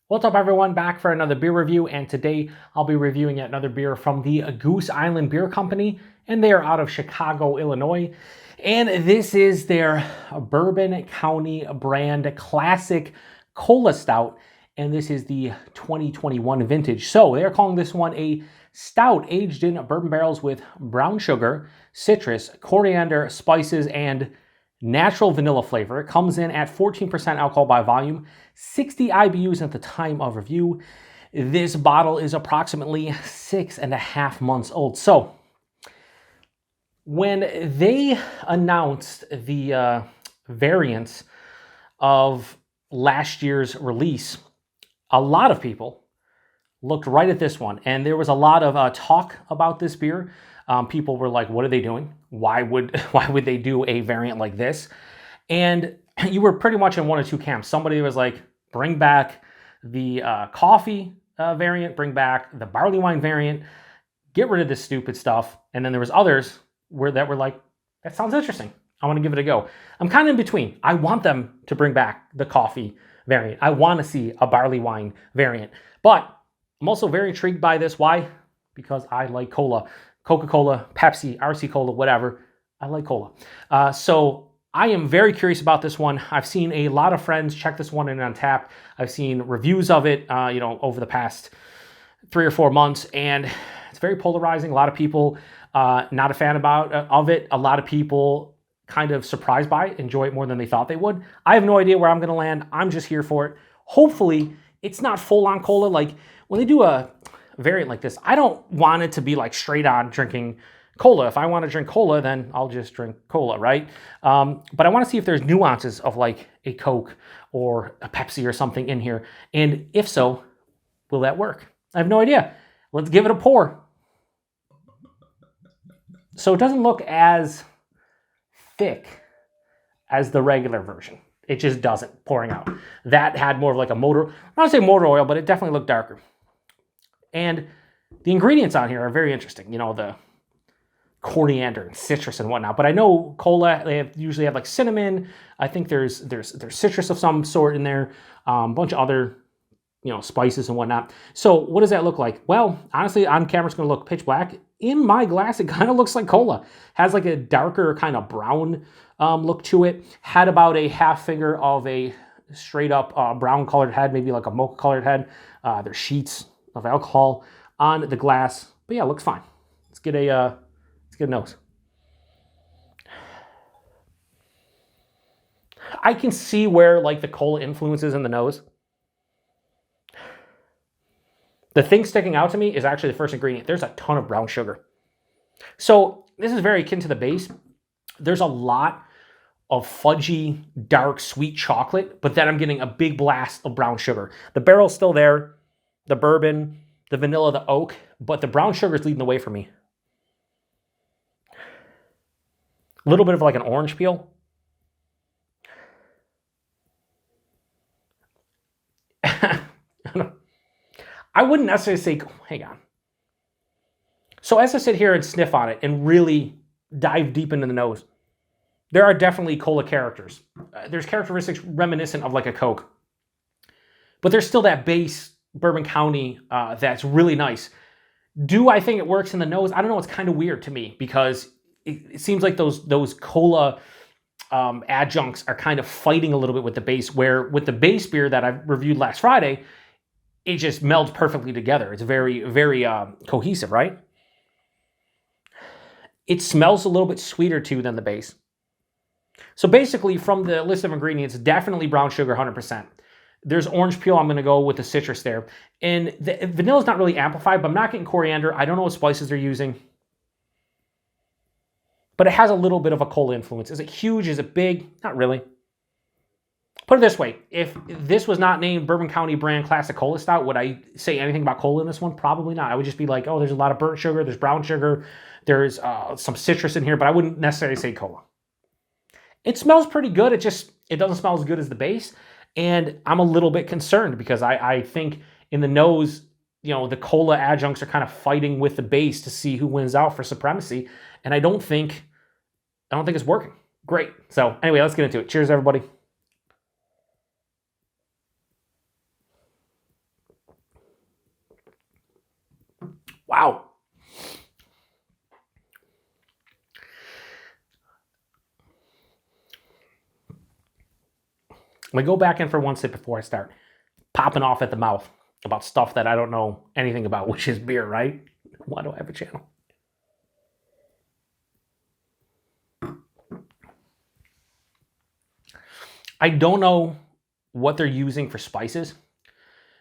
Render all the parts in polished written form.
What's up, everyone? Back for another beer review, and today I'll be reviewing yet another beer from the Goose Island Beer Company, and they are out of Chicago, Illinois. And this is their Bourbon County brand Classic Cola Stout, and this is the 2021 vintage. So they're calling this one a stout aged in bourbon barrels with brown sugar, citrus, coriander, spices, and natural vanilla flavor. It comes in at 14% alcohol by volume, 60 IBUs at the time of review. This bottle is approximately 6.5 months old. So when they announced the variants of last year's release, a lot of people looked right at this one, and there was a lot of talk about this beer. People were like, what are they doing? Why would they do a variant like this? And you were pretty much in one of two camps. Somebody was like, bring back the coffee variant, bring back the barley wine variant, get rid of this stupid stuff. And then there was others that were like, that sounds interesting. I want to give it a go. I'm kind of in between. I want them to bring back the coffee variant. I want to see a barley wine variant. But I'm also very intrigued by this. Why? Because I like cola. Coca-Cola, Pepsi, RC Cola, whatever. I like cola. So I am very curious about this one. I've seen a lot of friends check this one in on tap. I've seen reviews of it, over the past 3 or 4 months, and it's very polarizing. A lot of people not a fan of it. A lot of people kind of surprised by it, enjoy it more than they thought they would. I have no idea where I'm going to land. I'm just here for it. Hopefully, it's not full-on cola. Like when they do a variant like this, I don't want it to be like straight on drinking cola. If I want to drink cola, then I'll just drink cola, right? But I want to see if there's nuances of like a Coke or a Pepsi or something in here. And if so, will that work? I have no idea. Let's give it a pour. So it doesn't look as thick as the regular version. It just doesn't pouring out. That had more of like a motor, I don't say motor oil, but it definitely looked darker. And the ingredients on here are very interesting. You know, the coriander and citrus and whatnot. But I know cola, they usually have like cinnamon. I think there's citrus of some sort in there. A bunch of other, spices and whatnot. So what does that look like? Well, honestly, on camera, it's going to look pitch black. In my glass, it kind of looks like cola. Has like a darker kind of brown look to it. Had about a half finger of a straight up brown colored head, maybe like a mocha colored head. There's sheets of alcohol on the glass, but yeah, it looks fine. Let's get a nose. I can see where like the cola influences in the nose. The thing sticking out to me is actually the first ingredient. There's a ton of brown sugar. So this is very akin to the base. There's a lot of fudgy, dark, sweet chocolate, but then I'm getting a big blast of brown sugar. The barrel's still there. The bourbon, the vanilla, the oak, but the brown sugar is leading the way for me. A little bit of like an orange peel. I wouldn't necessarily say, hang on. So as I sit here and sniff on it and really dive deep into the nose, there are definitely cola characters. There's characteristics reminiscent of like a Coke, but there's still that base Bourbon County that's really nice. Do I think it works in the nose? I don't know. It's kind of weird to me because it seems like those cola adjuncts are kind of fighting a little bit with the base, where with the base beer that I reviewed last Friday, it just melds perfectly together. It's very, very cohesive, right? It smells a little bit sweeter too than the base. So basically from the list of ingredients, definitely brown sugar, 100%. There's orange peel. I'm going to go with the citrus there. And the vanilla is not really amplified, but I'm not getting coriander. I don't know what spices they're using. But it has a little bit of a cola influence. Is it huge? Is it big? Not really. Put it this way. If this was not named Bourbon County brand Classic Cola Stout, would I say anything about cola in this one? Probably not. I would just be like, oh, there's a lot of burnt sugar. There's brown sugar. There's some citrus in here, but I wouldn't necessarily say cola. It smells pretty good. It doesn't smell as good as the base. And I'm a little bit concerned because I think in the nose, the cola adjuncts are kind of fighting with the base to see who wins out for supremacy. And I don't think it's working. Great. So anyway, let's get into it. Cheers, everybody. Wow. I'm gonna go back in for one sip before I start popping off at the mouth about stuff that I don't know anything about, which is beer, right? Why do I have a channel? I don't know what they're using for spices,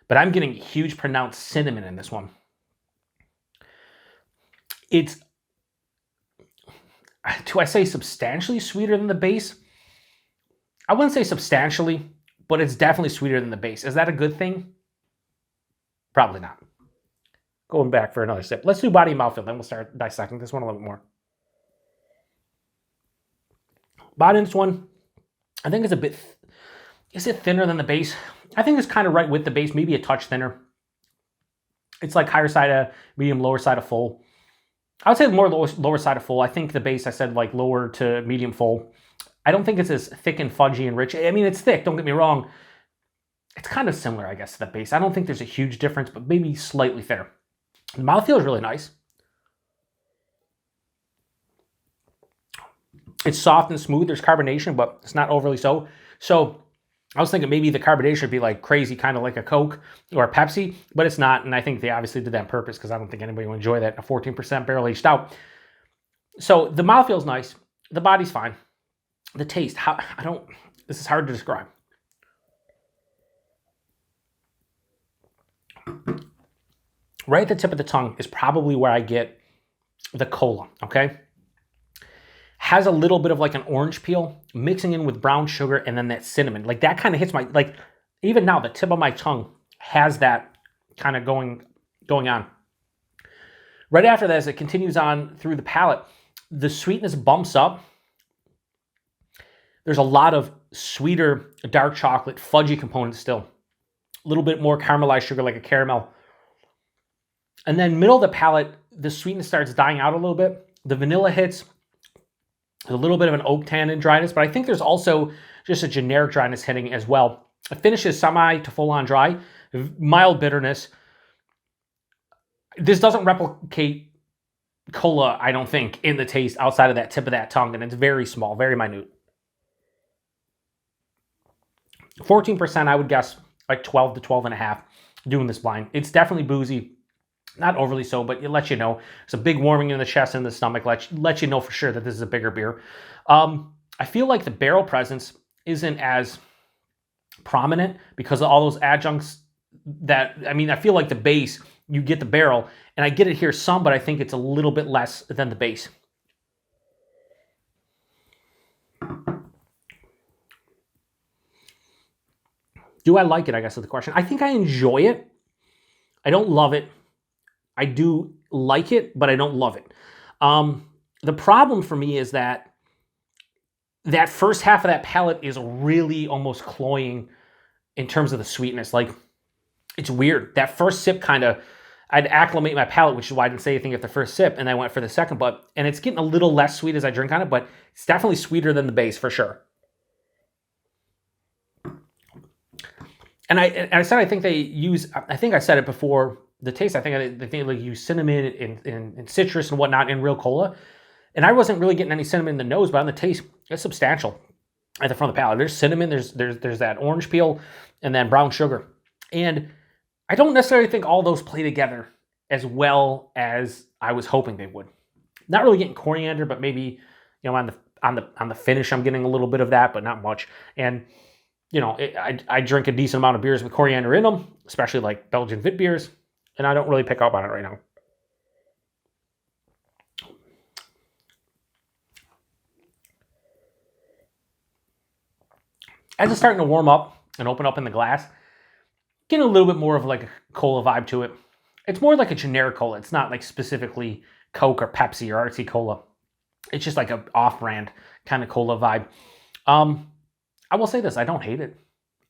but I'm getting huge pronounced cinnamon in this one. It's, do I say substantially sweeter than the base? I wouldn't say substantially, but it's definitely sweeter than the base. Is that a good thing? Probably not. Going back for another sip. Let's do body and mouthfeel, then we'll start dissecting this one a little bit more. Body in this one, I think it's a bit, is it thinner than the base? I think it's kind of right with the base, maybe a touch thinner. It's like higher side of medium, lower side of full. I would say more lower side of full. I think the base, I said like lower to medium full. I don't think it's as thick and fudgy and rich. I mean, it's thick, don't get me wrong. It's kind of similar, I guess, to the base. I don't think there's a huge difference, but maybe slightly thinner. The mouthfeel is really nice. It's soft and smooth. There's carbonation, but it's not overly so. So I was thinking maybe the carbonation would be like crazy, kind of like a Coke or a Pepsi, but it's not. And I think they obviously did that on purpose because I don't think anybody will enjoy that in a 14% barrel aged stout. So the mouthfeel is nice. The body's fine. The taste, this is hard to describe. Right at the tip of the tongue is probably where I get the cola, okay? Has a little bit of like an orange peel mixing in with brown sugar and then that cinnamon. Like that kind of hits my, like even now the tip of my tongue has that kind of going on. Right after that, as it continues on through the palate, the sweetness bumps up. There's a lot of sweeter dark chocolate, fudgy components still. A little bit more caramelized sugar like a caramel. And then middle of the palate, the sweetness starts dying out a little bit. The vanilla hits, a little bit of an oak tannin dryness, but I think there's also just a generic dryness hitting as well. It finishes semi to full on dry, mild bitterness. This doesn't replicate cola, I don't think, in the taste outside of that tip of that tongue, and it's very small, very minute. 14%, I would guess like 12 to 12 and a half doing this blind. It's definitely boozy, not overly so, but it lets you know. It's a big warming in the chest and the stomach, lets you know for sure that this is a bigger beer. I feel like the barrel presence isn't as prominent because of all those adjuncts that, I mean, I feel like the base, you get the barrel, and I get it here some, but I think it's a little bit less than the base. Do I like it, I guess is the question. I think I enjoy it. I don't love it. I do like it, but I don't love it. The problem for me is that first half of that palate is really almost cloying in terms of the sweetness. Like, it's weird. That first sip I'd acclimate my palate, which is why I didn't say anything at the first sip, and I went for the second, and it's getting a little less sweet as I drink on it, but it's definitely sweeter than the base for sure. And I said I think they use, I think I said it before, the taste, I think they like use cinnamon and citrus and whatnot in real cola. And I wasn't really getting any cinnamon in the nose, but on the taste, it's substantial at the front of the palate. There's cinnamon, there's that orange peel, and then brown sugar. And I don't necessarily think all those play together as well as I was hoping they would. Not really getting coriander, but maybe, you know, on the finish, I'm getting a little bit of that, but not much. And you know, I drink a decent amount of beers with coriander in them, especially like Belgian Vit beers, and I don't really pick up on it right now. As it's starting to warm up and open up in the glass, getting a little bit more of like a cola vibe to it. It's more like a generic cola. It's not like specifically Coke or Pepsi or RC Cola. It's just like a off-brand kind of cola vibe. I will say this, I don't hate it.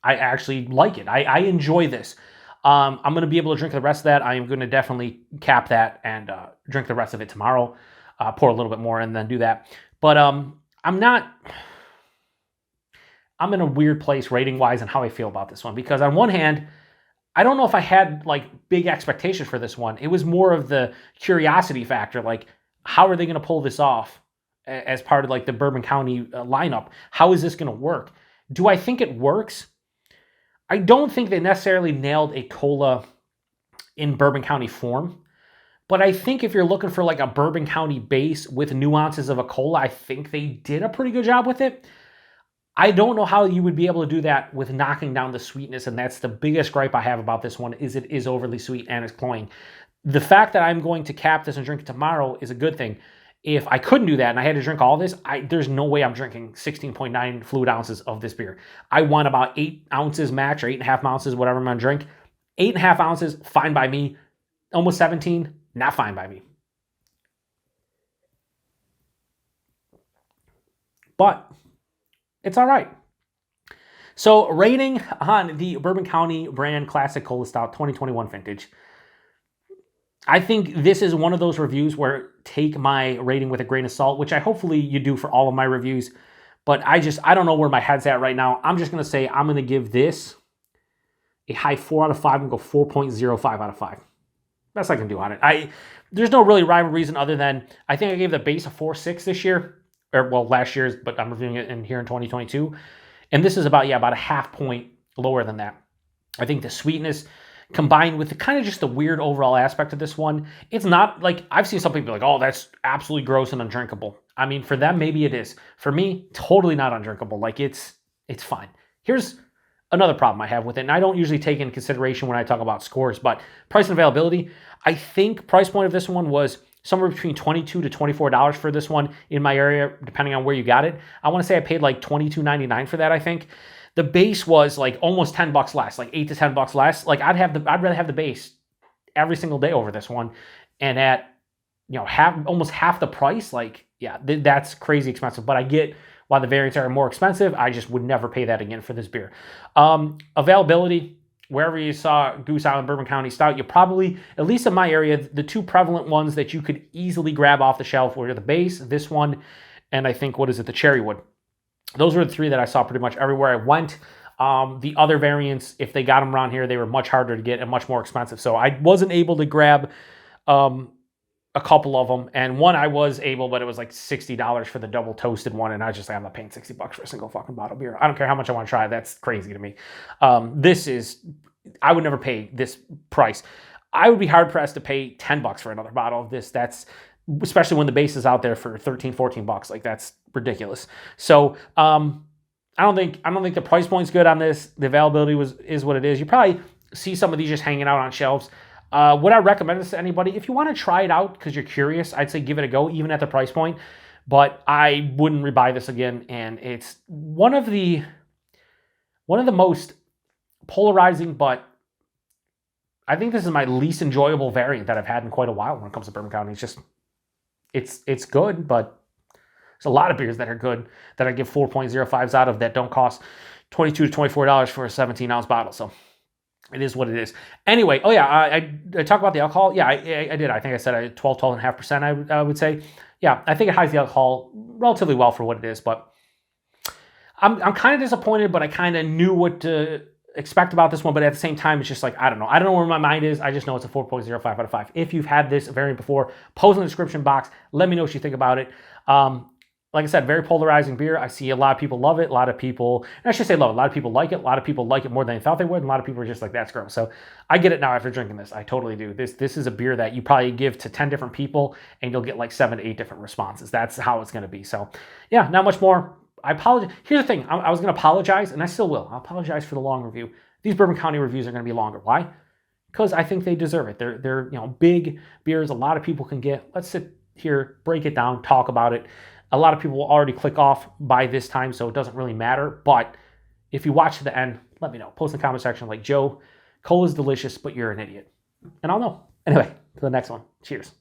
I actually like it. I enjoy this. I'm going to be able to drink the rest of that. I am going to definitely cap that and drink the rest of it tomorrow. Pour a little bit more and then do that. But I'm in a weird place rating-wise on how I feel about this one. Because on one hand, I don't know if I had like big expectations for this one. It was more of the curiosity factor. Like, how are they going to pull this off as part of like the Bourbon County lineup? How is this going to work? Do I think it works? I don't think they necessarily nailed a cola in Bourbon County form. But I think if you're looking for like a Bourbon County base with nuances of a cola, I think they did a pretty good job with it. I don't know how you would be able to do that with knocking down the sweetness, and that's the biggest gripe I have about this one, is it is overly sweet and it's cloying. The fact that I'm going to cap this and drink it tomorrow is a good thing. If I couldn't do that and I had to drink all this, there's no way I'm drinking 16.9 fluid ounces of this beer. I want about 8 ounces max, or 8.5 ounces, whatever I'm going to drink. 8.5 ounces, fine by me. Almost 17, not fine by me. But it's all right. So rating on the Bourbon County brand Classic Cola Stout 2021 vintage. I think this is one of those reviews where take my rating with a grain of salt, which I hopefully you do for all of my reviews. But I don't know where my head's at right now. I'm just going to say I'm going to give this a high 4 out of 5 and go 4.05 out of 5. Best I can do on it. There's no really rhyme or reason other than I think I gave the base a 4.6 this year. Or, well, last year's, but I'm reviewing it here in 2022. And this is about a half point lower than that. I think the sweetness combined with the kind of just the weird overall aspect of this one, it's not like, I've seen some people like, oh, that's absolutely gross and undrinkable. I mean, for them, maybe it is. For me, totally not undrinkable. Like, it's fine. Here's another problem I have with it, and I don't usually take into consideration when I talk about scores, but price and availability. I think price point of this one was somewhere between $22 to $24 for this one in my area, depending on where you got it. I want to say I paid like $22.99 for that, I think. The base was like almost $10 less, like $8 to $10 less. Like I'd rather have the base every single day over this one. And at, almost half the price, like, yeah, that's crazy expensive. But I get why the variants are more expensive. I just would never pay that again for this beer. Availability, wherever you saw Goose Island Bourbon County Stout, you probably, at least in my area, the two prevalent ones that you could easily grab off the shelf were the base, this one, and I think, the Cherrywood. Those were the three that I saw pretty much everywhere I went. The other variants, if they got them around here, they were much harder to get and much more expensive. So I wasn't able to grab a couple of them, and one I was able, but it was like $60 for the double toasted one, and I was just like, I'm not paying $60 for a single fucking bottle of beer. I don't care how much I want to try. That's crazy to me. I would never pay this price. I would be hard pressed to pay $10 for another bottle of this. That's especially when the base is out there for $13, $14. Like, that's ridiculous. So I don't think the price point's good on this. The availability is what it is. You probably see some of these just hanging out on shelves. Would I recommend this to anybody? If you want to try it out because you're curious, I'd say give it a go, even at the price point. But I wouldn't rebuy this again. And it's one of the most polarizing, but I think this is my least enjoyable variant that I've had in quite a while when it comes to Bourbon County. It's just, it's good, but there's a lot of beers that are good that I give 4.05s out of that don't cost $22 to $24 for a 17-ounce bottle. So it is what it is. Anyway, I talk about the alcohol. Yeah, I did. I think I said 12.5%, I would say. Yeah, I think it hides the alcohol relatively well for what it is, but I'm kind of disappointed, but I kind of knew what to expect about this one, but at the same time, it's just like, I don't know. I don't know where my mind is. I just know it's a 4.05 out of 5. If you've had this variant before, post in the description box. Let me know what you think about it. Like I said, very polarizing beer. I see a lot of people love it. A lot of people, and I should say love it. A lot of people like it. A lot of people like it more than they thought they would. And a lot of people are just like, that's gross. So I get it now after drinking this. I totally do. This is a beer that you probably give to 10 different people and you'll get like 7 to 8 different responses. That's how it's going to be. So yeah, not much more. I apologize. Here's the thing. I was going to apologize, and I still will. I'll apologize for the long review. These Bourbon County reviews are going to be longer. Why? Because I think they deserve it. They're big beers a lot of people can get. Let's sit here, break it down, talk about it. A lot of people will already click off by this time, so it doesn't really matter. But if you watch to the end, let me know. Post in the comment section like, Joe, cola's delicious, but you're an idiot. And I'll know. Anyway, to the next one. Cheers.